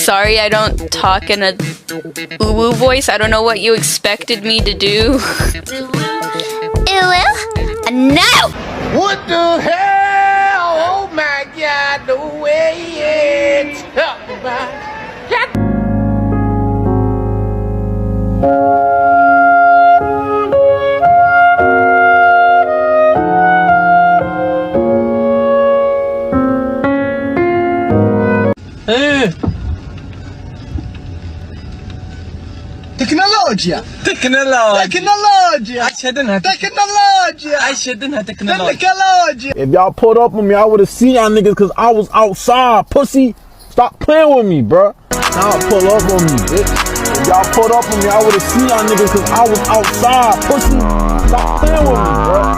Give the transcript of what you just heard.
Sorry I don't talk in a woo-woo voice. I don't know what you expected me to do. No! What the hell? Oh my God, the way it's talking about. تكنولوجيا If y'all pulled up on me, I would've seen y'all niggas cause I was outside, pussy. Stop playing with me, bruh. Now pull up on me, bitch. If y'all pulled up on me, I would've seen y'all niggas cause I was outside, pussy. Stop playing with me, bruh.